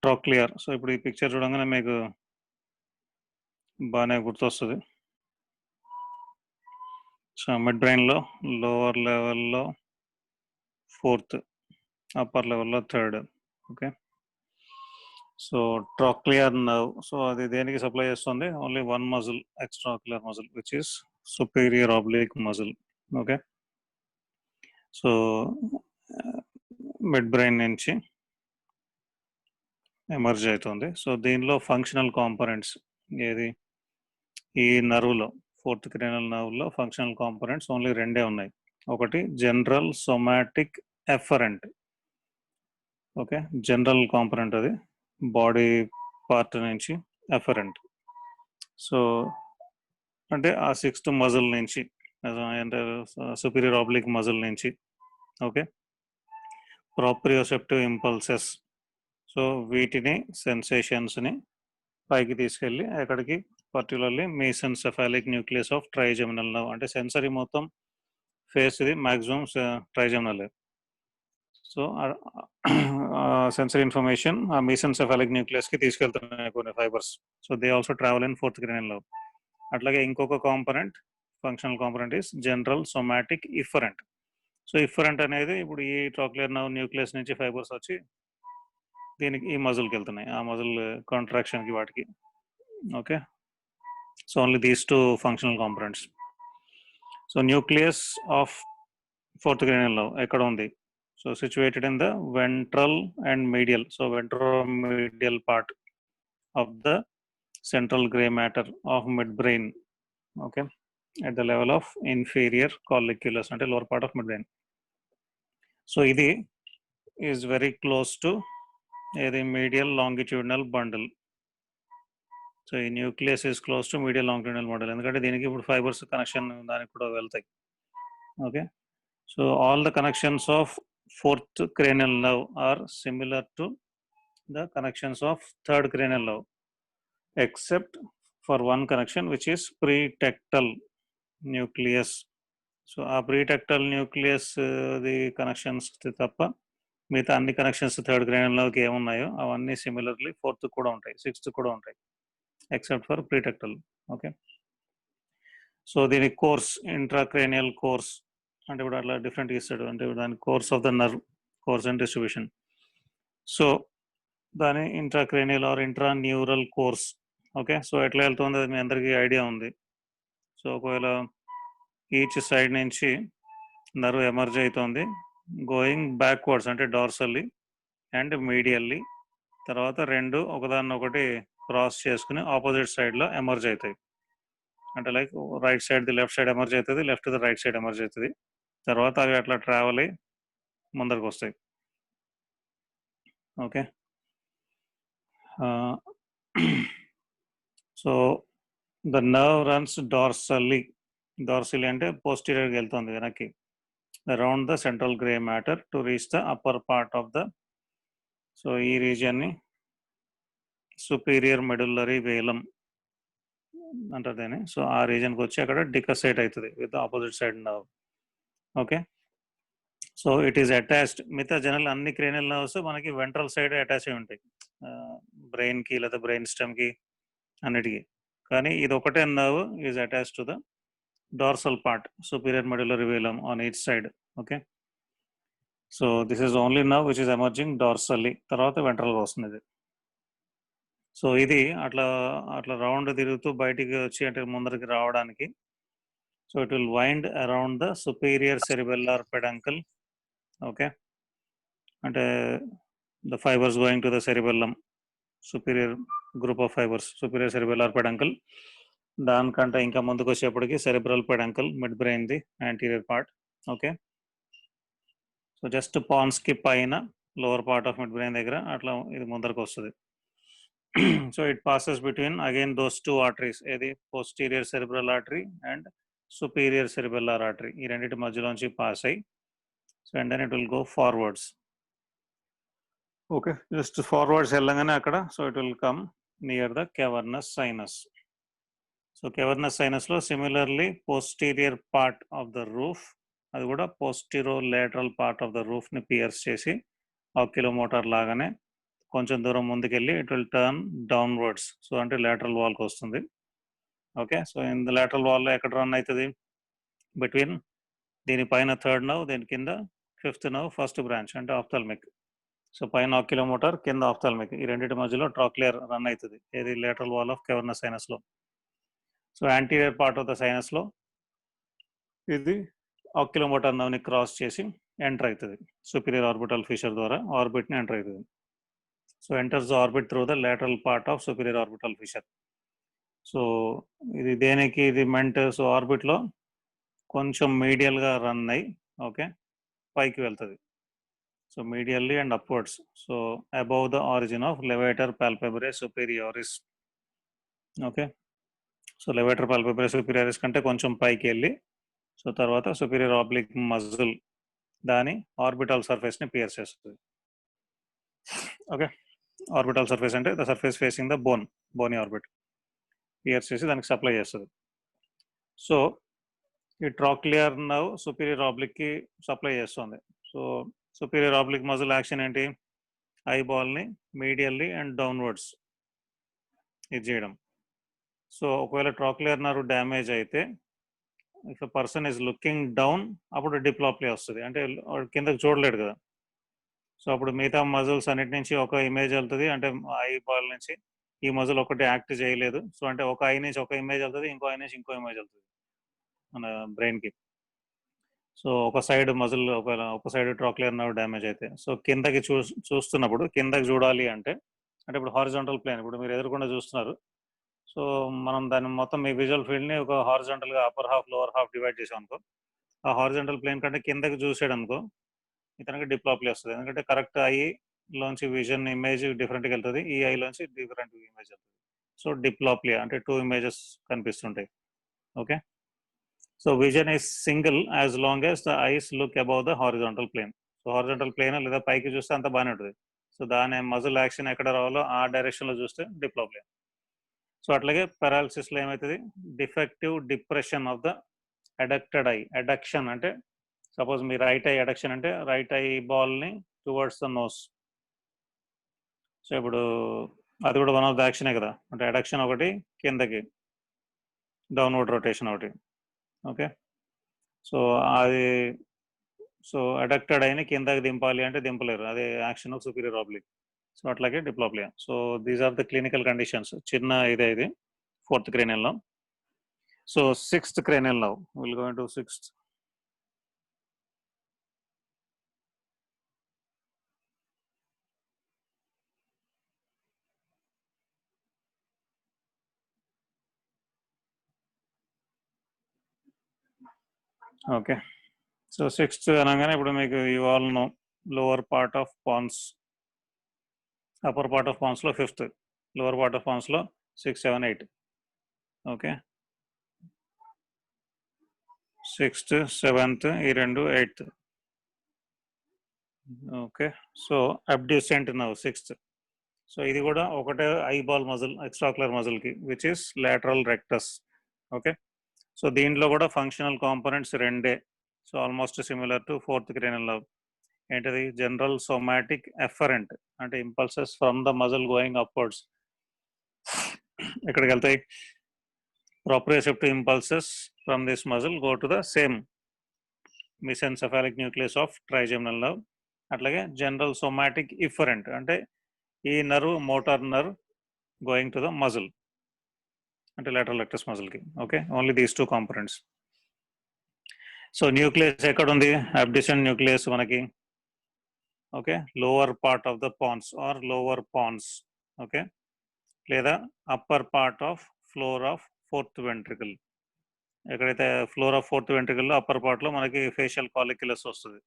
ట్రాక్లియర్. So ఇప్పుడు ఈ picture చూడంగానే మీకు బాగానే గుర్తొస్తుంది. సో మిడ్ బ్రెయిన్లో లోవర్ లెవెల్లో ఫోర్త్, అప్పర్ లెవెల్లో third. Okay, so trochlear nerve, so అది దేనికి సప్లై చేస్తుంది? Only one muscle, extraocular muscle, which is superior oblique muscle. Okay, so midbrain నుంచి ఎమర్జ్ అవుతుంది. సో దీనిలో ఫంక్షనల్ కాంపోనెంట్స్ ఏది? ఈ నర్వ్లో, ఫోర్త్ క్రేనియల్ నర్వ్లో ఫంక్షనల్ కాంపోనెంట్స్ ఓన్లీ రెండే ఉన్నాయి. ఒకటి general somatic efferent. Okay, general component అది బాడీ పార్ట్ నుంచి ఎఫరెంట్. సో అంటే ఆ సిక్స్త్ మజిల్ నుంచి, అంటే సుపీరియర్ ఆబ్లిక్ మజిల్ నుంచి. ఓకే, ప్రాప్రియోసెప్టివ్ ఇంపల్సెస్, సో వీటిని సెన్సేషన్స్ని పైకి తీసుకెళ్ళి ఎక్కడికి? Particularly mesencephalic nucleus of trigeminal nerve. అంటే సెన్సరీ మొత్తం ఫేస్ ఇది maximum trigeminal. So sensory information ఆ మీసెన్సెఫాలిక్ న్యూక్లియస్కి తీసుకెళ్తున్నాయి కొన్ని fibres. So they also travel in fourth cranial nerve. అట్లాగే ఇంకొక component, functional component is general somatic efferent. So efferent అనేది ఇప్పుడు ఈ ట్రాక్లియర్ నర్వ్ న్యూక్లియస్ నుంచి ఫైబర్స్ వచ్చి దీనికి ఈ మజిల్కి వెళ్తున్నాయి, ఆ మజిల్ కాంట్రాక్షన్కి వాటికి. Okay, so only these two functional components. So nucleus of fourth cranial nerve ఎక్కడ ఉంది? So situated in the ventral and medial, so ventromedial part of the central gray matter of midbrain. Okay, at the level of inferior colliculus, అంటే lower part of midbrain. So ఇది is very close to ఏది? medial longitudinal bundle. So ఈ nucleus is close to medial longitudinal bundle, ఎందుకంటే దీనికి ఇప్పుడు fibres connection దానికి కూడా వెళ్తాయి. Okay, so all the connections of fourth cranial nerve are similar to the connections of third cranial nerve, except for one connection, which is pretectal nucleus. So ఆ pretectal nucleus the connections తప్ప మిగతా అన్ని connections third క్రేనియల్లోకి ఏమున్నాయో అవన్నీ similarly fourth కూడా ఉంటాయి, sixth కూడా ఉంటాయి, except for pretectal. Okay, so దీని కోర్స్, ఇంట్రాక్రేనియల్ కోర్స్ అంటే ఇప్పుడు అట్లా డిఫరెంట్ ఇస్తాడు, అంటే దాని course of the nerve, course and distribution. So దాని intracranial or intra neural course. Okay, so ఎట్లా వెళ్తుంది అది మీ అందరికీ ఐడియా ఉంది. సో ఒకవేళ ఈచ్ సైడ్ నుంచి నర్వ్ ఎమర్జ్ అవుతుంది, గోయింగ్ బ్యాక్వర్డ్స్ అంటే డార్సల్లీ అండ్ మీడియల్లీ, తర్వాత రెండు ఒకదాన్నొకటి క్రాస్ చేసుకుని ఆపోజిట్ సైడ్లో ఎమర్జ్ అవుతాయి. అంటే like right side the left side emerge అవుతుంది, left the right side emerge అవుతుంది, తర్వాత అవి అట్లా ట్రావెల్ అయ్యి ముందరికి వస్తాయి. Okay, so the nerve runs dorsally, dorsally అంటే పోస్టీరియర్కి వెళ్తుంది వెనక్కి, around the central grey matter to reach the upper part of the, so ఈ రీజియన్ని సుపీరియర్ మెడుల్లరీ వేలం అంటారు. సో ఆ రీజన్కి వచ్చి అక్కడ డికసైట్ అవుతుంది with opposite side nerve. Okay, so it is attached, మిగతా జనరల్ అన్ని క్రేనియల్ నర్వ్స్ మనకి వెంట్రల్ సైడ్ అటాచ్ అయి ఉంటాయి, బ్రెయిన్కి లేదా బ్రెయిన్ స్టెమ్కి అన్నిటికీ. కానీ ఇది ఒకటే nerve is attached to the dorsal part, superior medullary velum on each side. Okay, so this is only nerve which is emerging dorsally, తర్వాత వెంట్రల్గా వస్తుంది. సో ఇది అట్లా అట్లా రౌండ్ తిరుగుతూ బయటికి వచ్చి అంటే ముందరికి రావడానికి, so it will wind around the superior cerebellar peduncle. Okay, అంటే the fibres going to the cerebellum, superior group of fibres, superior cerebellar peduncle. దానికంటే ఇంకా ముందుకు వచ్చేప్పటికి cerebral peduncle, midbrain the anterior part. Okay, so just పాన్స్కి పైన lower part of midbrain దగ్గర అట్లా ఇది ముందరకు వస్తుంది. So it passes between again those two arteries, ఏది? posterior cerebral artery and superior cerebellar artery. ఈ రెండింటి మధ్యలోంచి పాస్ అయ్యి, so and then it will go forwards. Okay, just forwards వెళ్ళగానే అక్కడ, so it will come near the cavernous sinus. So cavernous sinus లో similarly posterior part of the roof, అది కూడా posterolateral part of the రూఫ్ని pierce చేసి oculomotor లాగానే కొంచెం దూరం ముందుకెళ్ళి it will turn downwards. So అంటే lateral wallకి వస్తుంది. Okay. So in the lateral wall లో ఎక్కడ రన్ అవుతుంది? బిట్వీన్ దీని పైన థర్డ్ నర్వ్, దీని కింద ఫిఫ్త్ నర్వ్, ఫస్ట్ బ్రాంచ్ అంటే ఆప్థాల్మిక్. సో పైన ఆక్యులోమోటార్, కింద ఆప్థాల్మిక్, ఈ రెండింటి మధ్యలో ట్రాక్లియర్ రన్ అవుతుంది. ఏది? Lateral wall of cavernous sinus లో. So anterior part of the sinus లో ఇది ఆక్యులోమోటార్ నర్వ్ ని క్రాస్ చేసి ఎంటర్ అవుతుంది. సుపీరియర్ ఆర్బిటల్ ఫిషర్ ద్వారా ఆర్బిట్ ని ఎంటర్ అవుతుంది. So enters the orbit through the lateral part of superior orbital fissure. So ఇది దేనికి ఇది మెంట్? సో ఆర్బిట్ లో కొంచెం మీడియల్ గా రన్ అయ్యి ఓకే పైకి వెళ్తుంది. So medially and upwards. So above the origin of levator palpebrae superioris. Okay. So levator palpebrae superioris కంటే కొంచెం పైకి వెళ్ళి సో తర్వాత superior oblique muscle దాని ఆర్బిటల్ సర్ఫేస్ ని పియర్స్ చేస్తుంది. ఓకే. ఆర్బిటల్ సర్ఫేస్ అంటే the surface facing the bony orbit pierce చేసి దానికి సప్లై చేస్తుంది. సో ఈ ట్రాక్లియర్ నర్వ్ సుపీరియర్ ఆబ్లిక్ కి సప్లై చేస్తుంది. So superior oblique muscle action ఏంటి? ఐబాల్ని మీడియల్లీ అండ్ డౌన్వర్డ్స్ ఇది చేయడం. సో ఒకవేళ ట్రాక్లియర్ నర్వ్ డ్యామేజ్ అయితే if person is looking down అప్పుడు డిప్లాప్లియా వస్తుంది. అంటే కిందకి చూడలేడు కదా. సో అప్పుడు మిగతా మజిల్స్ అన్నిటి నుంచి ఒక ఇమేజ్ వెళ్తుంది. అంటే ఐ బాల్ నుంచి ఈ మజిల్ ఒకటి యాక్ట్ చేయలేదు. సో అంటే ఒక ఐ నుంచి ఒక ఇమేజ్ వెళ్తుంది, ఇంకో ఐ నుంచి ఇంకో ఇమేజ్ వెళ్తుంది మన బ్రెయిన్కి. సో ఒక సైడ్ మజిల్ ఒక సైడ్ ట్రాక్లియర్ నర్వ్ డ్యామేజ్ అయితే సో కిందకి చూస్తున్నప్పుడు కిందకి చూడాలి అంటే ఇప్పుడు హారిజాంటల్ ప్లేన్, ఇప్పుడు మీరు ఎదురుకుండా చూస్తున్నారు. సో మనం దాన్ని మొత్తం మీ విజువల్ ఫీల్డ్ని ఒక హారిజాంటల్గా upper half lower half divide చేసాం అనుకో, ఆ హారిజాంటల్ ప్లేన్ కంటే కిందకి చూసాడు అనుకో ఇతనికి డిప్లాప్లీ వస్తుంది. ఎందుకంటే కరెక్ట్ ఐ లోంచి విజన్ ఇమేజ్ డిఫరెంట్గా వెళ్తుంది, ఈ ఐ లోంచి డిఫరెంట్ ఇమేజ్ వెళ్తుంది. సో డిప్లాప్లియా అంటే 2 ఇమేజెస్ కనిపిస్తుంటాయి. Okay. So vision is single as long as the eyes look above the horizontal plane. So horizontal plane లేదా పైకి చూస్తే అంత బాగానే ఉంటుంది. సో దాని మజిల్ యాక్షన్ ఎక్కడ రావాలో ఆ డైరెక్షన్లో చూస్తే డిప్లాప్లియా. సో అట్లాగే పారాలసిస్లో ఏమవుతుంది? Defective depression of the adducted eye. Adduction అంటే సపోజ్ మీ రైట్ ఐ అడక్షన్ అంటే రైట్ ఐ బాల్ని టువర్డ్స్ ద నోస్. సో ఇప్పుడు అది కూడా వన్ ఆఫ్ ద యాక్షనే కదా. అంటే అడక్షన్ ఒకటి, కిందకి డౌన్వర్డ్ రొటేషన్ ఒకటి. ఓకే. సో అది సో అడక్టెడ్ ఐని కిందకి దింపాలి అంటే దింపలేరు, అదే action of superior oblique. So అట్లాగే diplopia. So these are the clinical conditions. చిన్న ఇది 4th cranial nerve. So 6th cranial nerve, we'll go into 6th. Okay. So 6th అనగానే ఇప్పుడు మీకు you all know lower part of pons, upper part of pons లో 5th, lower part of pons లో 6, 7, 8. Okay. 6th, 7th ఈ రెండు 8th. Okay. So abducent nerve 6th. So ఇది కూడా ఒకటే ఐబాల్ మజిల్ ఎక్స్ట్రాక్యులర్ మజిల్కి which is lateral rectus. Okay. So దీంట్లో కూడా ఫంక్షనల్ కాంపోనెంట్స్ రెండే. So almost similar to 4th cranial nerve. ఏంటది? జనరల్ సోమాటిక్ ఎఫరెంట్ అంటే impulses from the muscle going upwards. ఎక్కడికి వెళ్తాయి? proprioceptive impulses from this muscle go to the same mesencephalic nucleus of trigeminal nerve. అట్లాగే general somatic efferent అంటే ఈ nerve motor nerve going to the muscle అంటే lateral rectus muscle కి. Okay. Only these 2 components. So nucleus ఎక్కడ ఉంది? Abducent nucleus మనకి okay lower part of the pons or lower pons. Okay. లేదా upper part of floor of 4th ventricle. ఎక్కడైతే floor of 4th ventricle లో upper పార్ట్లో మనకి facial calculus వస్తుంది.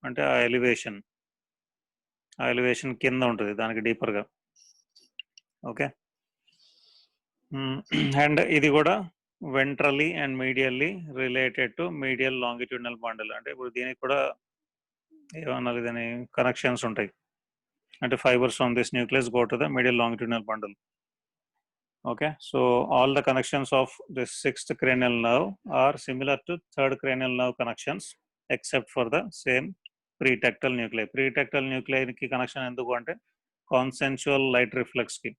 అంటే ఆ ఎలివేషన్ కింద ఉంటుంది దానికి డీపర్గా. ఓకే. అండ్ ఇది కూడా ventrally and medially related to medial longitudinal bundle. అంటే ఇప్పుడు దీనికి కూడా ఏమన్నా దాని కనెక్షన్స్ ఉంటాయి. అంటే fibres from this nucleus go to the medial longitudinal bundle. Okay, so all the connections of this 6th cranial nerve are similar to 3rd cranial nerve connections except for the same pretectal nuclei. Pretectal nuclei ki connection enduku ante consensual light రిఫ్లెక్స్కి.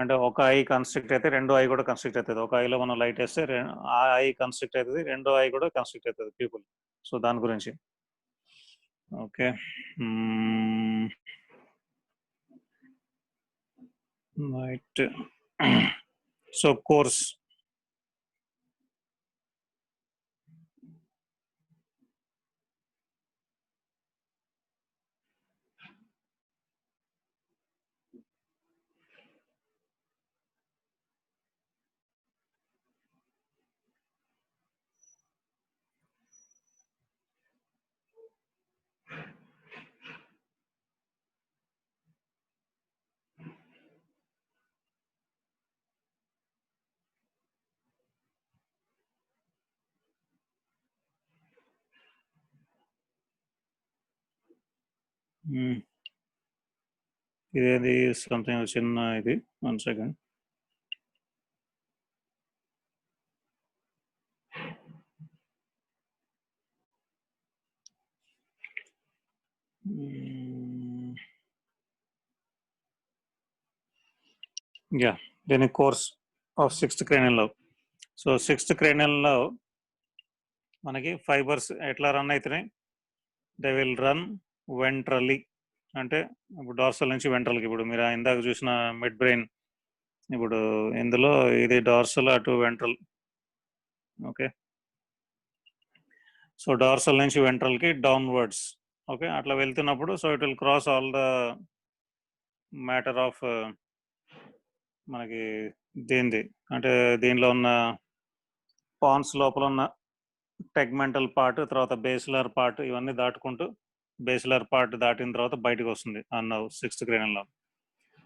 అంటే ఒక I constrict అయితే రెండో I కూడా constrict అవుతుంది. ఒక ఐలో మనం light వేస్తే ఆ ఐ కన్స్ట్రిక్ట్ అవుతుంది, రెండో ఐ కూడా కన్స్ట్రిక్ట్ అవుతుంది పీపుల్. సో దాని గురించి. Okay, right. So course. ఇదేది సంథింగ్ చిన్న ఇది 1 సెకండ్. యా, దీని course of 6th cranial nerve. So 6th cranial nerve మనకి ఫైబర్స్ ఎట్లా రన్ అవుతున్నాయి? They will run ventrally. అంటే ఇప్పుడు డార్సల్ నుంచి వెంట్రల్కి. ఇప్పుడు మీరు ఇందాక చూసిన మిడ్ బ్రెయిన్, ఇప్పుడు ఇందులో ఇది డార్సల్, అటు వెంట్రల్. ఓకే, సో డార్సల్ నుంచి వెంట్రల్కి డౌన్వర్డ్స్. ఓకే, అట్లా వెళ్తున్నప్పుడు so it will cross all the matter of మనకి దేనిది అంటే దీనిలో ఉన్న పాన్స్ లోపల ఉన్న టెగ్మెంటల్ పార్ట్, తర్వాత బేసిలర్ పార్ట్, ఇవన్నీ దాటుకుంటూ బేసిలర్ పార్ట్ దాటిన తర్వాత బయటకు వస్తుంది అన్న 6th cranial nerve.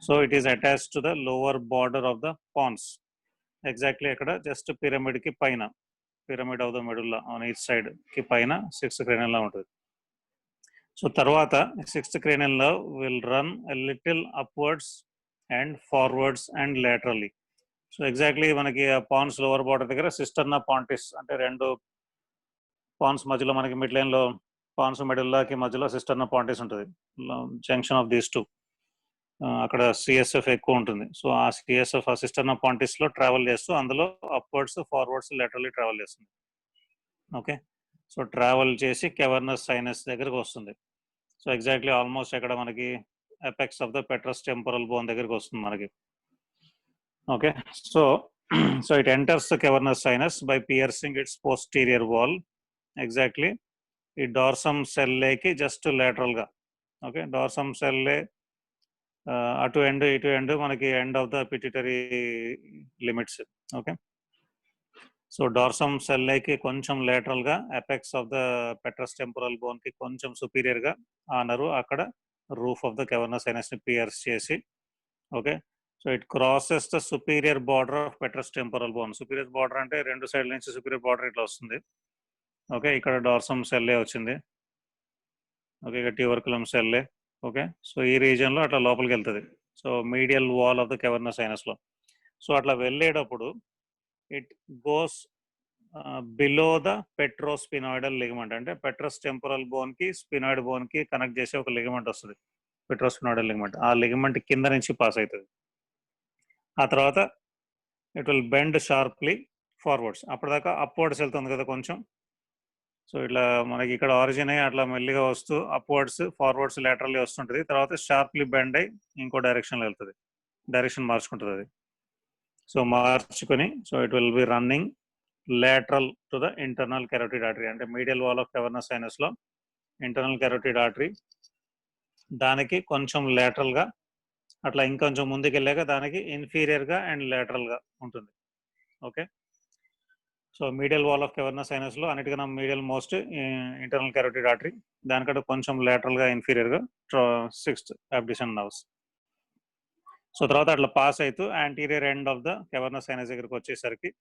So it is attached to the lower border of the pons. Exactly అక్కడ జస్ట్ పిరమిడ్ కి పైన, pyramid of the medulla on each side కి పైన 6th cranial nerve ఉంటుంది. సో తర్వాత 6th cranial nerve will run a little upwards and forwards and laterally. So exactly మనకి ఆ pans lower border దగ్గర సిస్టర్నా పాంటిస్ అంటే రెండు పాన్స్ మధ్యలో మనకి మిడ్ లైన్ లో పాన్స్ మెడుల్లాకి మధ్యలో సిస్టర్నా పాంటిస్ ఉంటుంది, జంక్షన్ ఆఫ్ దీస్ టూ. అక్కడ సిఎస్ఎఫ్ ఎక్కువ ఉంటుంది. సో ఆ సిఎస్ఎఫ్ ఆ సిస్టర్నా పాంటిస్ లో ట్రావెల్ చేస్తూ అందులో అప్వర్డ్స్ ఫార్వర్డ్స్ laterally ట్రావెల్ చేస్తుంది. ఓకే, సో ట్రావెల్ చేసి కెవర్నస్ సైనస్ దగ్గరకు వస్తుంది. సో ఎగ్జాక్ట్లీ ఆల్మోస్ట్ ఎక్కడ మనకి apex of the petrous temporal bone దగ్గరికి వస్తుంది మనకి. Okay, so so it enters the cavernous sinus by piercing its posterior wall. Exactly ఈ డార్సమ్ సెల్లేకి జస్ట్ lateral గా. ఓకే, డార్సమ్ సెల్లే అటు ఎండ్ ఇటు ఎండ్ మనకి end of the pituitary limits. Okay, so dorsum సెల్లేకి కొంచెం lateral గా apex of the petrous temporal bone కి కొంచెం సుపీరియర్ గా ఆ నర్వ్ అక్కడ roof of the cavernous sinus ని పియర్స్ చేసి. Okay, so it crosses the superior border of petrous temporal bone. Superior border అంటే రెండు సైడ్ నుంచి సుపీరియర్ బార్డర్ ఇట్లా వస్తుంది. ఓకే, ఇక్కడ డార్సమ్ సెల్లే వచ్చింది. ఓకే, ఇక్కడ ట్యూబర్కులమ్ సెల్లే. ఓకే, సో ఈ రీజియన్ లో అట్లా లోపలికి వెళ్తుంది. So medial wall of the cavernous sinus లో. సో అట్లా వెళ్ళేటప్పుడు it goes below the petrosphenoidal ligament. అంటే పెట్రస్ టెంపరల్ బోన్ కి స్పినాయిడ్ బోన్ కి కనెక్ట్ చేసే ఒక లిగమెంట్ వస్తుంది, పెట్రోస్పినాయిడల్ లిగమెంట్. ఆ లిగమెంట్ కింద నుంచి పాస్ అవుతుంది. ఆ తర్వాత it will bend sharply forwards. అప్పటిదాకా అప్వర్డ్స్ వెళ్తుంది కదా కొంచెం. సో ఇట్లా మనకి ఇక్కడ ఆరిజిన్ అయ్యి అట్లా మెల్లిగా వస్తూ అప్వర్డ్స్ ఫార్వర్డ్స్ laterally వస్తుంటుంది. తర్వాత షార్ప్లీ బెండ్ అయ్యి ఇంకో డైరెక్షన్లో వెళ్తుంది, డైరెక్షన్ మార్చుకుంటుంది అది. సో మార్చుకొని so it will be running lateral to the internal carotid artery. అంటే medial wall of cavernous sinus లో ఇంటర్నల్ కెరోటిడ్ ఆర్టరీ, దానికి కొంచెం lateral గా అట్లా ఇంకొంచెం ముందుకు వెళ్ళాక దానికి ఇన్ఫీరియర్ గా అండ్ lateral గా ఉంటుంది. Okay, so medial wall of cavernous sinus లో అన్నిటికన్నా medial most internal carotid artery, దానికంటే కొంచెం lateral గా ఇన్ఫీరియర్ గా 6th అబ్డిషన్ నర్వ్స్. సో తర్వాత అట్లా పాస్ అవుతూ anterior end of the cavernous sinus దగ్గరికి వచ్చేసరికి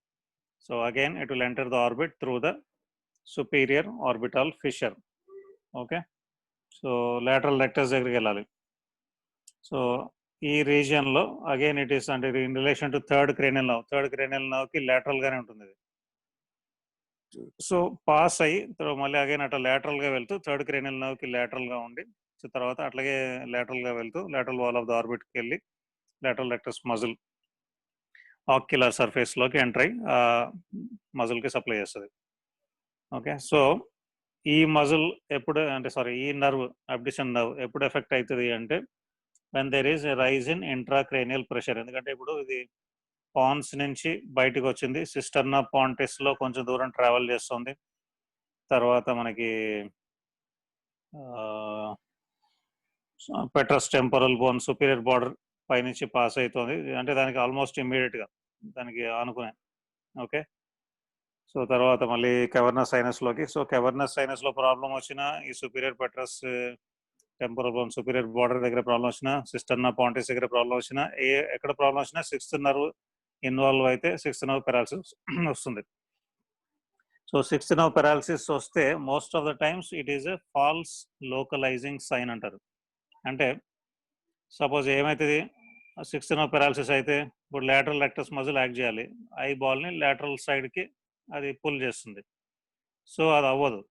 so again it will enter the orbit through the superior orbital fissure. Okay, so lateral rectus దగ్గరికి వెళ్ళాలి. సో ఈ రీజియన్ లో అగైన్ ఇట్ ఈస్ అంటే in relation to third cranial nerve. Third cranial nerve కి lateral గానే ఉంటుంది ఇది. So pass అయ్యి మళ్ళీ అగైన్ అట్లా lateral గా వెళ్తూ థర్డ్ క్రేనియల్ నర్వ్ కి lateral గా ఉండి తర్వాత అట్లాగే లాటరల్‌గా వెళ్తూ లాటరల్ వాల్ ఆఫ్ ద ఆర్బిట్‌కి వెళ్ళి లాటరల్ రెక్టస్ మజిల్ ఆక్యులర్ సర్ఫేస్‌లోకి ఎంటర్ అయ్యి మజిల్‌కి సప్లై చేస్తది. ఓకే. సో, ఈ మజిల్ ఎప్పుడు అంటే సారీ ఈ నర్వ్ అబ్డిషన్ నర్వ్ ఎప్పుడు ఎఫెక్ట్ అయితది అంటే when there is a rise in intracranial pressure. ఎందుకంటే ఇప్పుడు ఇది పాన్స్ నుంచి బయటికొచ్చింది. సిస్టర్నా పాంటిస్‌లో కొంచెం దూరం ట్రావెల్ చేస్తుంది. తర్వాత మనకి ఆహ్, petrous temporal bone superior border పైనుంచి పాస్ అయితుంది. అంటే దానికి ఆల్మోస్ట్ ఇమ్మీడియేట్‌గా దానికి ఆనుకునే. ఓకే. సో, తర్వాత మళ్ళీ కవర్నస్ సైనస్‌లోకి. సో, కవర్నస్ సైనస్‌లో ప్రాబ్లమ్ వచ్చినా ఈ superior petrous temporal bone superior border దగ్గర ప్రాబ్లమ్ వచ్చినా, సిస్టర్నా పాంటిస్ దగ్గర ప్రాబ్లమ్ వచ్చినా, ఎక్కడ ప్రాబ్లమ్ వచ్చినా సిక్స్త్ నర్వ్ ఇన్వాల్వ్ అయితే సిక్స్త్ నర్వ్ పారాలిసిస్ వస్తుంది. సో, సిక్స్త్ నర్వ్ పారాలిసిస్ వస్తే most of the times it is a false localising sign అంటారు. అంటే సపోజ్ ఏమైతది సిక్స్త్ నర్వ్ పారాలిసిస్ అయితే ఇప్పుడు లాటరల్ రెక్టస్ మజిల్ యాక్ట్ చేయాలి. ఐ బాల్‌ని లాటరల్ సైడ్‌కి అది పుల్ చేస్తుంది. సో, అది అవ్వదు.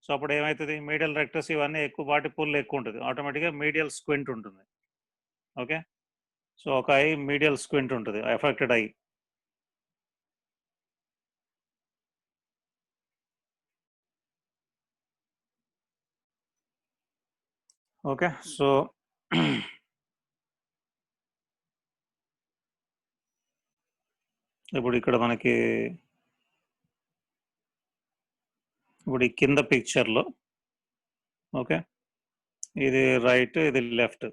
సో, అప్పుడు ఏమైతది మీడియల్ రెక్టస్ ఇవన్నీ ఎక్కువ వాటి పుల్ ఎక్కువ ఉంటది. ఆటోమేటిక్‌గా మీడియల్ స్క్వింట్ ఉంటుంది. ఓకే. సో, ఒక ఐ మీడియల్ స్క్వింట్ ఉంటది. Affected I. ఓకే. సో, ఇప్పుడు ఇక్కడ మనకి ఇప్పుడు ఈ కింద పిక్చర్‌లో ఓకే. ఇది రైట్, ఇది లెఫ్ట్.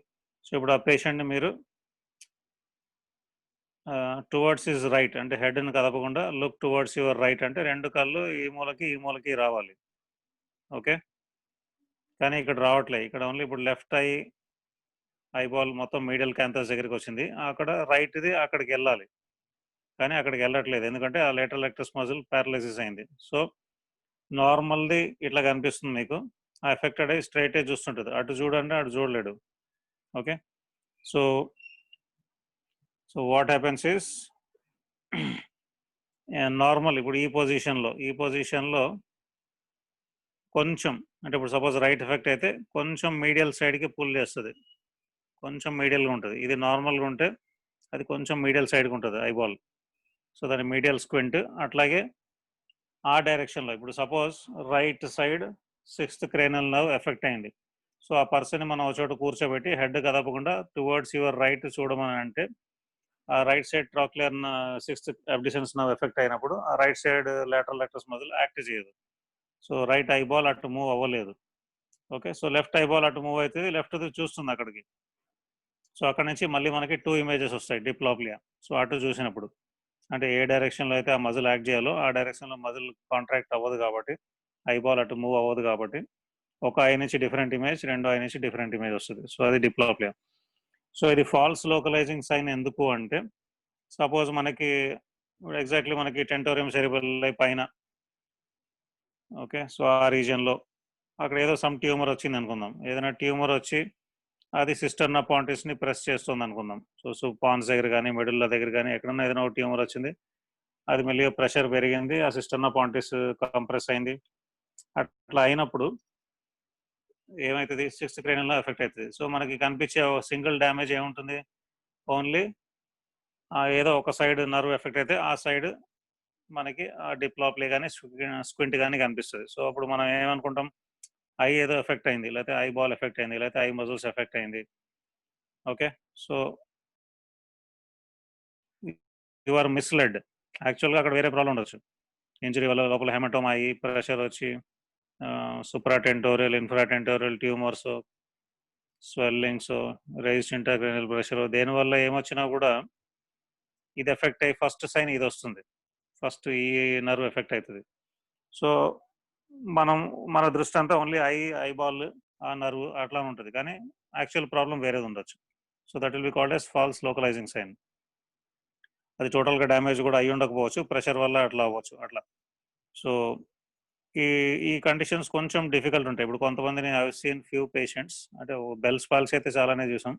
సో, ఇప్పుడు ఆ పేషెంట్‌ని మీరు టువర్డ్స్ హిస్ రైట్ అంటే హెడ్‌ని కదపకుండా లుక్ టువర్డ్స్ యువర్ రైట్ అంటే 2 కళ్ళు ఈ మూలకి, ఈ మూలకి రావాలి. ఓకే. కానీ ఇక్కడ రావట్లే. ఇక్కడ ఓన్లీ ఇప్పుడు లెఫ్ట్ ఐబాల్ మొత్తం మీడియల్ క్యాంథస్ దగ్గరికొచ్చింది. అక్కడ రైట్‌ది అక్కడికెళ్ళాలి. కానీ అక్కడికెళ్ళట్లేదు. ఎందుకంటే ఆ లేటరల్ రెక్టస్ మజిల్ పారలైసిస్ అయింది. సో, నార్మల్‌ది ఇట్లా కనిపిస్తుంది మీకు. ఆ ఎఫెక్టెడ్ ఐ స్ట్రెయిటే చూస్తుంటది. అటు చూడండి, అటు చూడలేడు. Okay. So, what happens is normal ఇప్పుడు ఈ పొజిషన్‌లో కొంచెం అంటే ఇప్పుడు సపోజ్ రైట్ ఎఫెక్ట్ అయితే కొంచెం మీడియల్ సైడ్‌కి పుల్ చేస్తది. కొంచెం మీడియల్‌గా ఉంటది. ఇది నార్మల్‌గా ఉంటే అది కొంచెం మీడియల్ సైడ్‌కి ఉంటది ఐబాల్. సో, దాని మీడియల్ స్క్వింట్ అట్లాగే ఆ డైరెక్షన్‌లో ఇప్పుడు suppose right side sixth cranial nerve effect అయింది. సో, ఆ పర్సన్‌ని మనం ఒక చోట కూర్చోబెట్టి హెడ్ కదపకుండా టువర్డ్స్ యువర్ రైట్ చూడమని అంటే ఆ right side trochlear sixth abducens nerve effect అయినప్పుడు ఆ right side lateral rectus muscle act చేయదు. సో, రైట్ ఐబాల్ అటు మూవ్ అవ్వలేదు. ఓకే. సో, లెఫ్ట్ ఐబాల్ అటు మూవ్ అయితది. లెఫ్ట్‌ది చూస్తుంది అక్కడికి. సో, అక్కడి నుంచి మళ్ళీ మనకి 2 ఇమేజెస్ వస్తాయి డిప్లాప్లియా. సో, అటు చూసినప్పుడు. అంటే ఏ డైరెక్షన్‌లో అయితే ఆ మజిల్ యాక్ట్ చేయాలో ఆ డైరెక్షన్‌లో మజిల్ కాంట్రాక్ట్ అవ్వదు కాబట్టి, ఐబాల్ అటు మూవ్ అవ్వదు కాబట్టి, ఒక ఐ నుంచి డిఫరెంట్ ఇమేజ్, రెండో ఐ నుంచి డిఫరెంట్ ఇమేజ్ వస్తది. సో, అది డిప్లాప్లియా. సో, ఇది ఫాల్స్ లోకలైజింగ్ సైన్ ఎందుకు అంటే, సపోజ్ మనకి ఎగ్జాక్ట్‌లీ మనకి టెంటోరియం సెరిబెల్లై పైన ఓకే. సో, ఆ రీజియన్‌లో అక్కడ ఏదో సమ్ ట్యూమర్ వచ్చిందనుకుందాం. ఏదైనా ట్యూమర్ వచ్చి అది సిస్టర్నా పాంటిస్‌ని ప్రెస్ చేస్తుందనుకుందాం. సో, పాన్స్ దగ్గర గాని, మెడుల్ల దగ్గర గాని ఎక్కడన్నా ఏదైనా ఒక ట్యూమర్ వచ్చింది. అది మెల్లిగా ప్రెషర్ పెరిగింది. ఆ సిస్టర్నా పాంటిస్ కంప్రెస్ అయింది. అట్లా అయినప్పుడు ఏమైతది సిక్స్త్ క్రేనియల్‌లో ఎఫెక్ట్ అయితది. సో, మనకి కనిపించే సింగిల్ డ్యామేజ్ ఏముంటుంది? ఓన్లీ ఏదో ఒక సైడ్ నర్వ్ ఎఫెక్ట్ అయితే ఆ సైడ్ మనకి డిప్లాప్లే గాని, స్క్వింట్ గాని కనిపిస్తది. సో, అప్పుడు మనం ఏమనుకుంటాం? ఐ ఏదో ఎఫెక్ట్ అయింది. లేకపోతే ఐ బాల్ ఎఫెక్ట్ అయింది. లేకపోతే ఐ మజిల్స్ ఎఫెక్ట్ అయింది. Okay. So, you are misled. యాక్చువల్‌గా అక్కడ వేరే ప్రాబ్లమ్ ఉండొచ్చు. ఇంజ్యూరీ వల్ల లోపల హెమటోమా అయ్యి ప్రెషర్ వచ్చి సుప్రాటెంటోరియల్, ఇన్ఫ్రాటెంటోరియల్ ట్యూమర్సో, స్వెల్లింగ్సో, రైజ్డ్ ఇంట్రాక్రేనియల్ ప్రెషరో దేనివల్ల ఏమొచ్చినా గూడా ఇది ఎఫెక్ట్ అయ్యి ఫస్ట్ సైన్ ఇదొస్తుంది. ఫస్ట్ ఈ నర్వ్ ఎఫెక్ట్ అయితది. సో, మనం మన దృష్టంతా ఓన్లీ ఐబాల్, ఆ నర్వ్ అట్లా ఉంటది. కానీ యాక్చువల్ ప్రాబ్లమ్ వేరేదుండొచ్చు. So, that will be called as false localising sign. అది టోటల్‌గా డ్యామేజ్ గూడా అయ్యుండకపోవచ్చు. ప్రెషర్ వల్ల అట్లా అవ్వచ్చు అట్లా. సో, ఈ ఈ కండిషన్స్ కొంచెం డిఫికల్ట్ ఉంటాయి. ఇప్పుడు కొంతమందిని I have seen few patients అంటే బెల్స్ పాల్సీ అయితే చాలానే చూసాం.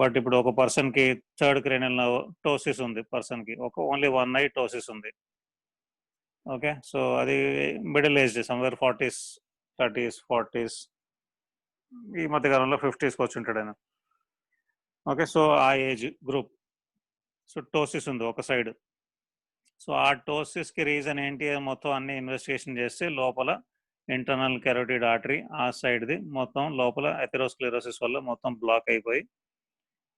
బట్ ఇప్పుడు ఒక పర్సన్‌కి థర్డ్ క్రేనియల్ నర్వ్ టోసిస్ ఉంది పర్సన్‌కి. ఓన్లీ 1 ఐ టోసిస్ ఉంది. ఓకే. సో, అది మిడిల్ ఏజ్డ్ సమ్‌వేర్ 40స్, 30స్, 40స్ ఈ మధ్య కాలంలో 50స్కి వచ్చి ఉంటాడు ఆయన. ఓకే. సో ఆ ఏజ్ గ్రూప్. సో టోసిస్ ఉంది ఒక సైడ్. సో ఆ టోసిస్కి రీజన్ ఏంటి అని మొత్తం అన్ని ఇన్వెస్టిగేషన్ చేస్తే లోపల ఇంటర్నల్ కెరోటిడ్ ఆర్టరీ ఆ సైడ్ది మొత్తం లోపల ఎథెరోస్క్లెరోసిస్ వల్ల మొత్తం బ్లాక్ అయిపోయి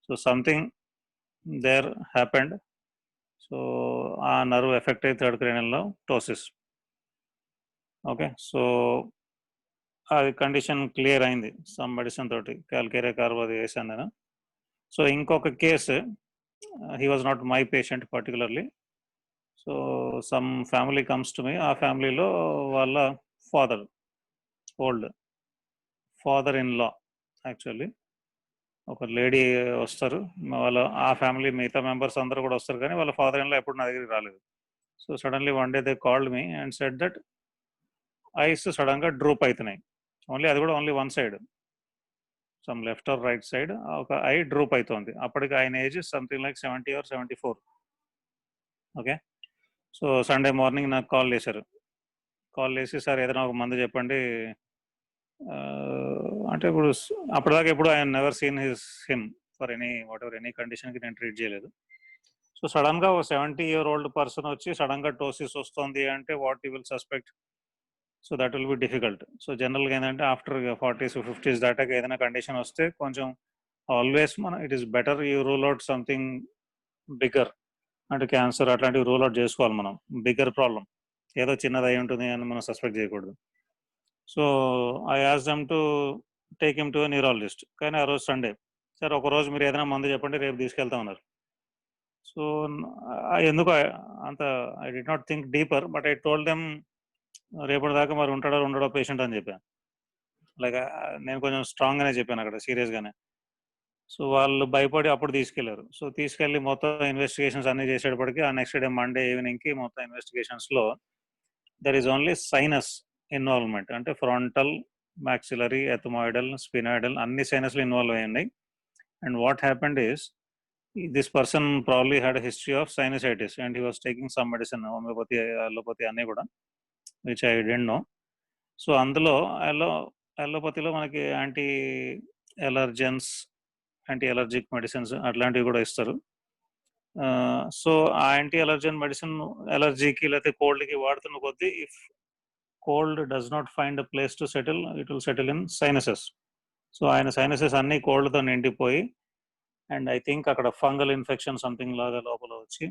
so something there happened. So ఆ నర్వ్ ఎఫెక్ట్ అయ్యి థర్డ్ క్రేనియల్లో టోసిస్. ఓకే. సో అది కండిషన్ క్లియర్ అయింది సమ్ మెడిసిన్ తోటి క్యాల్కేరియా కార్బోది వేసాను నేను. సో ఇంకొక case, he was not my patient particularly. So some family comes to me. ఆ ఫ్యామిలీలో వాళ్ళ old father in law actually ఒక లేడీ వస్తారు. వాళ్ళ ఆ ఫ్యామిలీ మిగతా మెంబర్స్ అందరూ కూడా వస్తారు, కానీ వాళ్ళ ఫాదర్ ఇన్ లా ఎప్పుడు నా దగ్గరికి రాలేదు. So suddenly one day they called me and said that eyes సడన్గా డ్రూప్ అవుతున్నాయి. అది కూడా only one side, some left or right side ఒక ఐ డ్రూప్ అవుతుంది. అప్పటికి ఆయన age something like 70 or 74. Okay. So Sunday morning నాకు కాల్ చేశారు. కాల్ చేసి సార్ ఏదైనా ఒక మందు చెప్పండి. అంటే ఇప్పుడు అప్పటిదాకా ఎప్పుడు I never seen him for any కండిషన్కి నేను ట్రీట్ చేయలేదు. సో సడన్గా ఒక 70-year-old పర్సన్ వచ్చి సడన్గా టోసిస్ వస్తుంది అంటే what you will suspect. So that will be difficult. So జనరల్గా ఏంటంటే ఆఫ్టర్ 40s 50s దాటాక ఏదైనా కండిషన్ వస్తే కొంచెం always it is better you rule out something bigger, అంటే క్యాన్సర్ అట్లాంటివి రూల్ అవుట్ చేసుకోవాలి మనం. బిగ్గర్ ప్రాబ్లం ఏదో చిన్నది అయి ఉంటుంది అని మనం సస్పెక్ట్ చేయకూడదు. So I ask them to take him to a neurologist. కానీ ఆ రోజు సండే. సార్ ఒకరోజు మీరు ఏదైనా మందు చెప్పండి రేపు తీసుకెళ్తా ఉన్నారు. సో ఎందుకు అంత I did not think deeper, but I told them రేపటి దాకా మరి ఉంటాడో ఉండడో పేషెంట్ అని చెప్పాను. లైక్ నేను కొంచెం స్ట్రాంగ్గానే చెప్పాను అక్కడ సీరియస్గానే. సో వాళ్ళు భయపడి అప్పుడు తీసుకెళ్లారు. సో తీసుకెళ్లి మొత్తం ఇన్వెస్టిగేషన్స్ అన్ని చేసేటప్పటికి ఆ నెక్స్ట్ డే మండే ఈవినింగ్కి మొత్తం ఇన్వెస్టిగేషన్స్లో there is only sinus involvement. అంటే ఫ్రంటల్, మాక్సిలరీ, ఎథమాయిడల్, స్పినాయిడల్ అన్ని సైనస్లు ఇన్వాల్వ్ అయ్యి ఉన్నాయి. And what happened is this person probably had history of sinusitis and he was taking some medicine, homeopathy, allopathy అన్నీ కూడా, which I don't know. So అందులో అలోపతిలో మనకి ఎలర్జెన్స్ యాంటీ ఎలర్జిక్ మెడిసిన్స్ అట్లాంటివి కూడా ఇస్తారు. సో ఆ యాంటీ ఎలర్జెన్ మెడిసిన్ ఎలర్జీకి లేకపోతే కోల్డ్కి వాడుతున్న కొద్దీ if cold does not find a place to settle, it will settle in sinuses. So ఆయన సైనసెస్ అన్నీ కోల్డ్తో నిండిపోయి అండ్ ఐ థింక్ అక్కడ ఫంగల్ ఇన్ఫెక్షన్ సంథింగ్ లాగా లోపల వచ్చి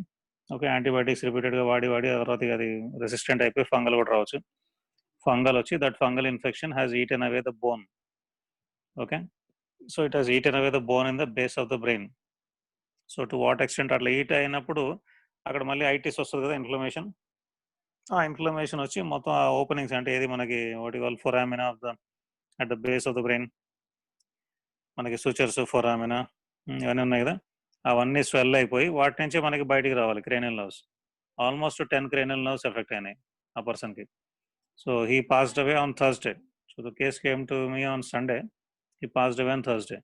ఓకే యాంటీబయాటిక్స్ రిపీటెడ్గా వాడి తర్వాత అది రెసిస్టెంట్ అయిపోయి ఫంగల్ కూడా రావచ్చు. ఫంగల్ వచ్చి that fungal infection has eaten away the bone. Okay. So it has eaten away the bone in the base of the brain. So to what extent అట్లా eat అయినప్పుడు అక్కడ మళ్ళీ ఐటిస్ వస్తుంది కదా, ఇన్ఫ్లమేషన్. ఆ ఇన్ఫ్లమేషన్ వచ్చి మొత్తం ఆ ఓపెనింగ్స్ అంటే ఏది మనకి వాటి వాళ్ళు foramina of the at the base of the brain, మనకి సూచర్స్ ఫొరామినా ఇవన్నీ ఉన్నాయి కదా, అవన్నీ స్వెల్ అయిపోయి వాటి నుంచే మనకి బయటికి రావాలి cranial nerves. Almost 10 cranial nerves effect అయినాయి ఆ పర్సన్కి. So he passed away on Thursday. So the case came to me on Sunday, he passed away on Thursday.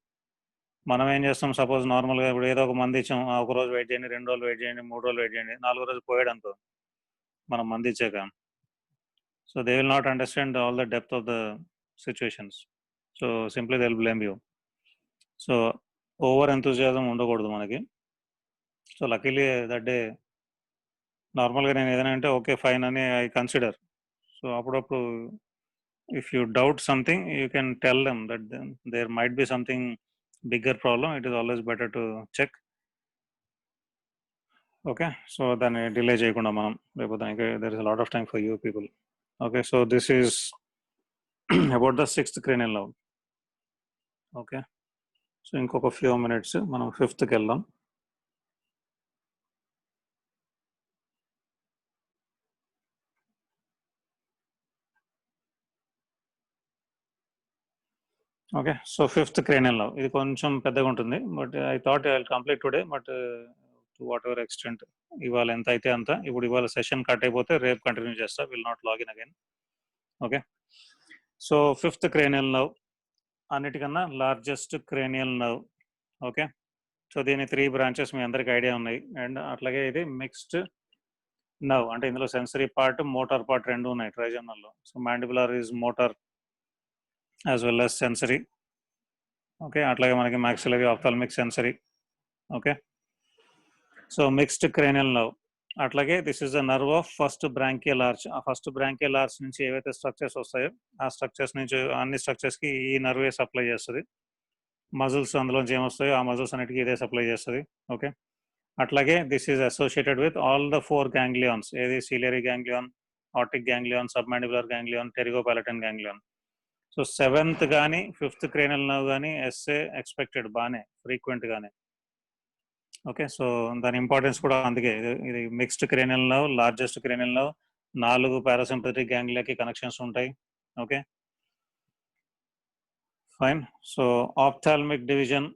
మనం ఏం చేస్తాం, సపోజ్ నార్మల్గా ఇప్పుడు ఏదో ఒక మంది ఇచ్చాం, ఒక రోజు వెయిట్ చేయండి, 2 రోజులు వెయిట్ చేయండి, 3 రోజులు వెయిట్ చేయండి, 4 రోజు పోయాడు అనుకో మనం మంది ఇచ్చాక. So they will not understand all the depth of the situations. So simply they will blame you. So over enthusiasm ఉండకూడదు మనకి. సో లక్కీలీ దట్ డే నార్మల్గా నేను ఏదైనా అంటే ఓకే ఫైన్ అని ఐ కన్సిడర్. సో అప్పుడప్పుడు if you doubt something you can tell them that there might be something bigger problem. It is always better to check. Okay. So దాన్ని delay చేయకుండా మనం లేకపోతే ఇంకా there is a lot of time for you people. Okay. So this is about the 6th cranial nerve. Okay. So ఇంకొక few minutes మనం 5th వెళ్దాం. Okay. So 5th cranial nerve ఇది కొంచెం పెద్దగా ఉంటుంది, but I thought I will complete today, but to what ever extent ఇవాళ ఎంత అయితే అంత. ఇప్పుడు ఇవాళ సెషన్ కట్ అయిపోతే రేపు కంటిన్యూ చేస్తా, will not login again. Okay. So 5th cranial nerve అన్నిటికన్నా largest cranial nerve. Okay. So దీని 3 బ్రాంచెస్ మీ అందరికి ఐడియా ఉన్నాయి. అండ్ అట్లాగే ఇది మిక్స్డ్ నర్వ్, అంటే ఇందులో సెన్సరీ పార్ట్, మోటార్ పార్ట్ రెండు ఉన్నాయి ట్రైజెమినల్లో. So mandibular is motor as well as sensory. Okay. అట్లాగే మనకి maxillary, ophthalmic, sensory. Okay. So mixed cranial nerve. అట్లాగే this is the nerve of first branchial arch. ఆ first branchial arch నుంచి ఏవైతే structures వస్తాయో ఆ స్ట్రక్చర్స్ నుంచి అన్ని స్ట్రక్చర్స్కి ఈ నర్వే సప్లై చేస్తుంది. మజిల్స్ అందులోంచి ఏమొస్తాయో ఆ మజిల్స్ అన్నిటికీ ఇదే సప్లై చేస్తుంది. ఓకే. అట్లాగే this is associated with all the 4 ganglions. ఏది ciliary ganglion, optic ganglion, submandibular ganglion, pterygopalatine ganglion. So seventh కానీ ఫిఫ్త్ క్రేనల్ నర్వ్ కానీ ఎస్ఏ ఎక్స్పెక్టెడ్ బాగానే ఫ్రీక్వెంట్ గానే. ఓకే. సో దాని ఇంపార్టెన్స్ కూడా అందుకే ఇది mixed cranial nerve, largest cranial nerve, 4 parasympathetic గ్యాంగ్లియాకి కనెక్షన్స్ ఉంటాయి. Okay. Fine. So ophthalmic division,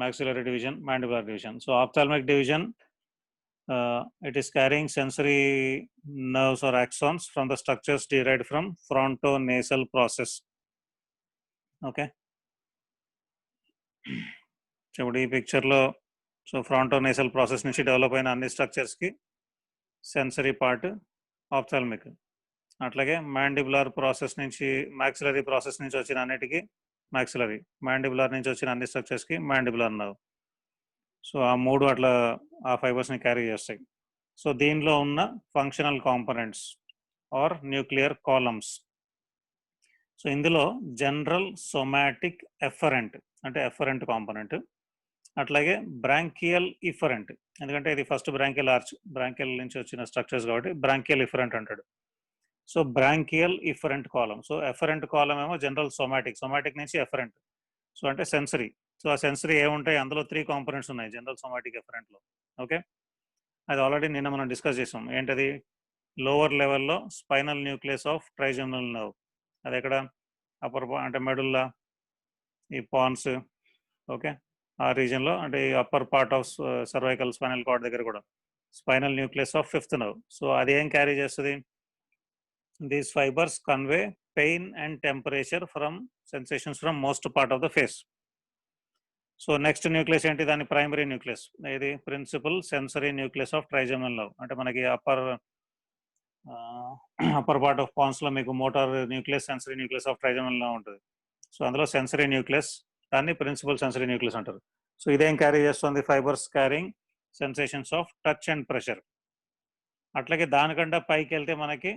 maxillary division, mandibular division. So ophthalmic division, it is carrying sensory nerves or axons from the structures derived from frontonasal process. Okay. ఇప్పుడు ఈ పిక్చర్లో so ఫ్రాంటోనేసల్ process నుంచి develop అయిన అన్ని స్ట్రక్చర్స్కి sensory part ophthalmic. అట్లాగే mandibular process నుంచి, maxillary process నుంచి వచ్చిన అన్నిటికీ మాక్సిలరీ, మాండిబులర్ నుంచి వచ్చిన అన్ని స్ట్రక్చర్స్కి మాండిబులర్ నర్వ్. సో ఆ మూడు అట్లా ఆ ఫైబర్స్ని క్యారీ చేస్తాయి. సో దీనిలో ఉన్న functional components are nuclear columns. So ఇందులో జనరల్, సొమాటిక్, ఎఫరెంట్ అంటే ఎఫరెంట్ కాంపోనెంట్, అట్లాగే బ్రాంకియల్ ఇఫరెంట్, ఎందుకంటే ఇది ఫస్ట్ బ్రాంకియల్ ఆర్చ్, బ్రాంకియల్ నుంచి వచ్చిన స్ట్రక్చర్స్ కాబట్టి బ్రాంకియల్ ఇఫరెంట్ అంటాడు. సో బ్రాంకియల్ ఇఫరెంట్ కాలం. సో ఎఫరెంట్ కాలం ఏమో జనరల్, సొమాటిక్, సొమాటిక్ నుంచి ఎఫరెంట్. సో అంటే సెన్సరీ. సో ఆ సెన్సరీ ఏముంటాయి, అందులో 3 కాంపోనెంట్స్ ఉన్నాయి జనరల్, సొమాటిక్, ఎఫరెంట్లో. ఓకే. అది ఆల్రెడీ నిన్న మనం డిస్కస్ చేసాం. ఏంటది, లోవర్ లెవెల్లో spinal nucleus of trigeminal nerve. అది ఎక్కడ, అప్పర్ అంటే మెడుల్లా, ఈ పాన్స్. ఓకే. ఆ రీజన్లో అంటే ఈ upper part of cervical spinal cord దగ్గర కూడా spinal nucleus of fifth nerve. So అది ఏం క్యారీ చేస్తుంది, these fibers convey pain and temperature from sensations from most part of the face. So next nucleus ఏంటి, దాని ప్రైమరీ న్యూక్లియస్, ఇది principal sensory nucleus of trigeminal nerve. అంటే మనకి upper part of పాన్స్లో మీకు motor nucleus, sensory nucleus of trigeminal nerve ఉంటుంది. So అందులో sensory nucleus, దాన్ని ప్రిన్సిపల్ సెన్సరీ న్యూక్లియస్ అంటారు. సో ఇదేం క్యారీ చేస్తుంది, fibres carrying sensations of touch and pressure. అట్లాగే దానికంటే పైకి వెళ్తే మనకి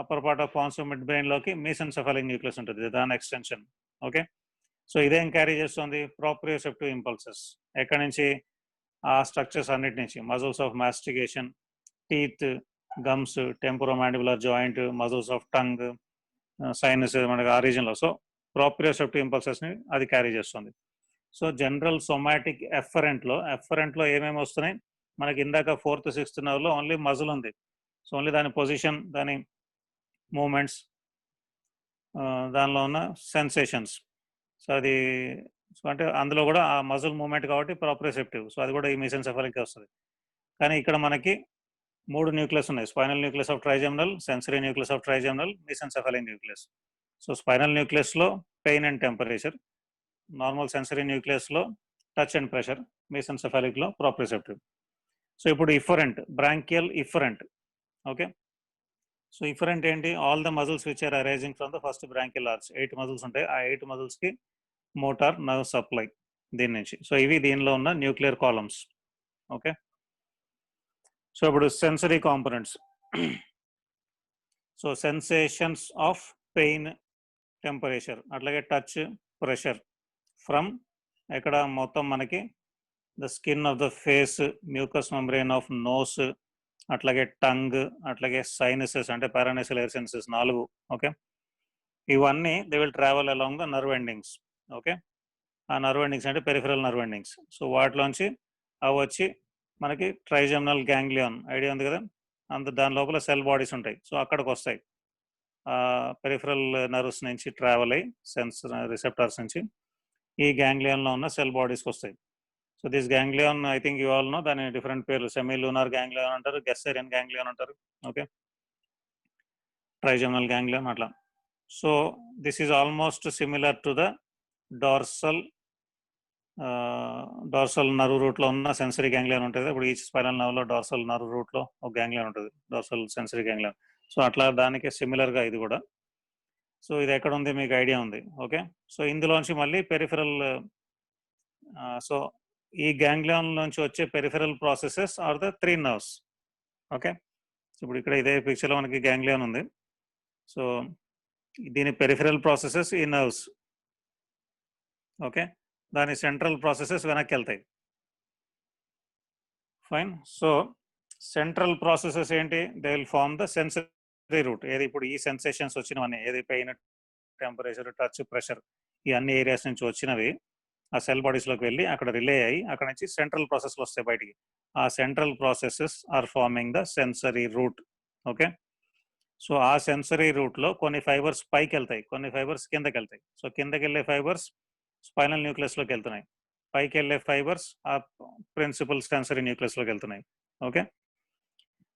అప్పర్ పార్ట్ ఆఫ్ పాన్స్, మిడ్ బ్రెయిన్లోకి మీసెన్సెఫాలిక్ న్యూక్లియస్ ఉంటుంది, దాని ఎక్స్టెన్షన్. ఓకే. సో ఇదేం క్యారీ చేస్తుంది, ప్రోప్రియోసెప్టివ్ ఇంపల్సెస్. ఎక్కడి నుంచి, ఆ స్ట్రక్చర్స్ అన్నిటి నుంచి, muscles of mastication, teeth, gums, temporomandibular joint, muscles of tongue, sinus, మనకి ఆ రీజన్లో. సో ప్రోప్రియోసెప్టివ్ ఇంపల్సెస్ని అది క్యారీ చేస్తుంది. సో జనరల్, సొమాటిక్, ఎఫరెంట్లో ఏమేమి వస్తున్నాయి మనకి, ఇందాక 4th 6th నర్వ్లో ఓన్లీ మజిల్ ఉంది. సో ఓన్లీ దాని పొజిషన్, దాని మూమెంట్స్, దానిలో ఉన్న సెన్సేషన్స్. సో అది, సో అంటే అందులో కూడా ఆ మజిల్ మూమెంట్ కాబట్టి ప్రోప్రియోసెప్టివ్. సో అది కూడా ఈ మీసెన్సెఫాలిక్ వస్తుంది. కానీ ఇక్కడ మనకి 3 న్యూక్లియస్ ఉన్నాయి, spinal nucleus of trigeminal, sensory nucleus of trigeminal, mesencephalic nucleus. So spinal న్యూక్లియస్లో pain and temperature, normal sensory న్యూక్లియస్లో టచ్ అండ్ ప్రెషర్, మీసెన్సెఫాలిక్లో ప్రోప్రియోసెప్టివ్. సో ఇప్పుడు efferent, branchial efferent. Okay. So efferent ఏంటి, all the muscles which are arising from the first branchial arch. 8 muscles ఉంటాయి, ఆ 8 మజిల్స్కి motor nerve supply దీని నుంచి. So ఇవి దీనిలో ఉన్న న్యూక్లియర్ కాలమ్స్. ఓకే. సో ఇప్పుడు sensory components. So sensations of pain, temperature, అట్లాగే టచ్, ప్రెషర్ ఫ్రమ్ ఎక్కడ, మొత్తం మనకి the skin of the face, mucous membrane of nose, అట్లాగే టంగ్, అట్లాగే సైనసెస్ అంటే పారానెసల్ ఎయిర్ సెన్సెస్ 4. ఓకే. ఇవన్నీ they will travel along the nerve endings. Okay. ఆ nerve endings అంటే పెరిఫెరల్ నర్వ్ ఎండింగ్స్. సో వాటిలోంచి అవి వచ్చి మనకి ట్రైజెమినల్ గ్యాంగ్లియాన్ ఐడియా ఉంది కదా, దాని లోపల సెల్ బాడీస్ ఉంటాయి. సో అక్కడికి వస్తాయి, పెరిఫెరల్ నర్వ్స్ నుంచి ట్రావెల్ అయ్యి రిసెప్టార్స్ నుంచి ఈ గ్యాంగ్లియాన్లో ఉన్న సెల్ బాడీస్కి వస్తాయి. So this ganglion, I think you all know, దాని డిఫరెంట్ పేర్లు, సెమీ లూనార్ గ్యాంగ్లియాన్ అంటారు, గెస్సెరియన్ గ్యాంగ్లియాన్ అంటారు. ఓకే. ట్రైజెమినల్ గ్యాంగ్లియాన్ అట్లా. So this is almost similar to the dorsal nerve రూట్లో ఉన్న సెన్సరీ గ్యాంగ్లియాన్ ఉంటుంది. ఇప్పుడు ఈచ్ స్పైనల్ నర్వ్లో డార్సల్ నర్వ్ రూట్లో ఒక గ్యాంగ్లియాన్ ఉంటుంది, డార్సల్ సెన్సరీ గ్యాంగ్లియాన్. సో అట్లా దానికి సిమిలర్గా ఇది కూడా. సో ఇది ఎక్కడ ఉంది మీకు ఐడియా ఉంది. ఓకే. సో ఇందులోంచి మళ్ళీ పెరిఫెరల్ సో ఈ గ్యాంగ్లియాన్ నుంచి వచ్చే peripheral processes are the 3 nerves. Okay. ఇప్పుడు ఇక్కడ ఇదే పిక్చర్లో మనకి గ్యాంగ్లియాన్ ఉంది. సో దీని పెరిఫెరల్ ప్రాసెసెస్ ఈ నర్వ్స్. ఓకే. దాని సెంట్రల్ ప్రాసెసెస్ వెనక్కి వెళ్తాయి. ఫైన్. సో సెంట్రల్ ప్రాసెసెస్ ఏంటి? They will form the sensory root. ఏది ఇప్పుడు ఈ సెన్సేషన్స్ వచ్చినవన్నీ, ఏది పెయిన్, టెంపరేచర్, టచ్, ప్రెషర్, ఈ అన్ని ఏరియాస్ నుంచి వచ్చినవి ఆ సెల్ బాడీస్లోకి వెళ్ళి అక్కడ రిలే అయ్యి అక్కడ నుంచి సెంట్రల్ ప్రాసెస్లో వస్తాయి బయటికి. ఆ central processes are forming the sensory root. Okay. So ఆ సెన్సరీ రూట్లో కొన్ని ఫైబర్స్ పైకి వెళ్తాయి, కొన్ని ఫైబర్స్ కిందకి వెళ్తాయి. సో కిందకి వెళ్ళే ఫైబర్స్ స్పైనల్ న్యూక్లియస్లోకి వెళ్తున్నాయి, పైకి వెళ్ళే ఫైబర్స్ ఆ ప్రిన్సిపల్ సెన్సరీ న్యూక్లియస్లోకి వెళ్తున్నాయి. ఓకే.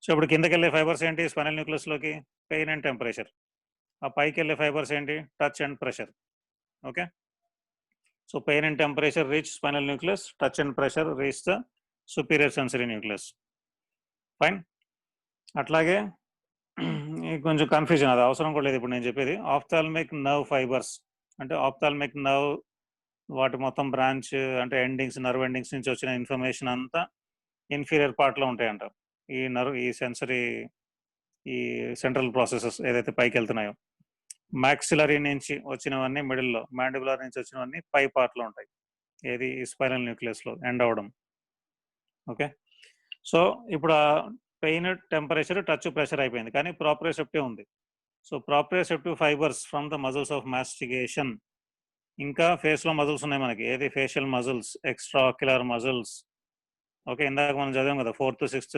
సో ఇప్పుడు కిందకి వెళ్ళే ఫైబర్స్ ఏంటి? స్పైనల్ న్యూక్లియస్లోకి పెయిన్ అండ్ టెంపరేచర్. ఆ పైకి వెళ్ళే ఫైబర్స్ ఏంటి? Touch and pressure. Okay. So pain and temperature reach spinal nucleus, touch and pressure reach the superior sensory nucleus. Fine. అట్లాగే కొంచెం కన్ఫ్యూజన్, అది అవసరం కూడా లేదు ఇప్పుడు నేను చెప్పేది. ఆప్థాల్మిక్ నర్వ్ ఫైబర్స్ అంటే ఆప్థాల్మిక్ నర్వ్ వాటి మొత్తం బ్రాంచ్ అంటే ఎండింగ్స్, నర్వ్ ఎండింగ్స్ నుంచి వచ్చిన ఇన్ఫర్మేషన్ అంతా ఇన్ఫీరియర్ పార్ట్లో ఉంటాయంట. ఈ నర్వ్, ఈ సెన్సరీ, ఈ సెంట్రల్ ప్రాసెసెస్ ఏదైతే పైకి వెళ్తున్నాయో, మాక్సిలరీ నుంచి వచ్చినవన్నీ మిడిల్లో, మ్యాండిబులర్ నుంచి వచ్చినవన్నీ పై పార్ట్లో ఉంటాయి. ఏది? స్పైనల్ న్యూక్లియస్లో ఎండ్ అవడం. ఓకే. సో ఇప్పుడు ఆ పెయిన్, టెంపరేచర్, టచ్, ప్రెషర్ అయిపోయింది, కానీ ప్రాప్రియోసెప్టివ్ ఉంది. So proprioceptive fibres from the muscles of mastication. ఇంకా ఫేస్లో మజిల్స్ ఉన్నాయి మనకి. ఏది? Facial muscles, extraocular muscles. Okay. ఇందాక మనం చదివాం కదా 4th, 6th,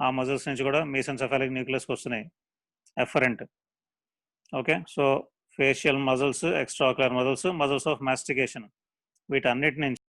ఆ మజిల్స్ నుంచి కూడా మీసెన్సెఫాలిక్ న్యూక్లియస్కి వస్తున్నాయి, efferent. Okay. So facial muscles, extraocular muscles, muscles of mastication, వీటన్నిటి నుంచి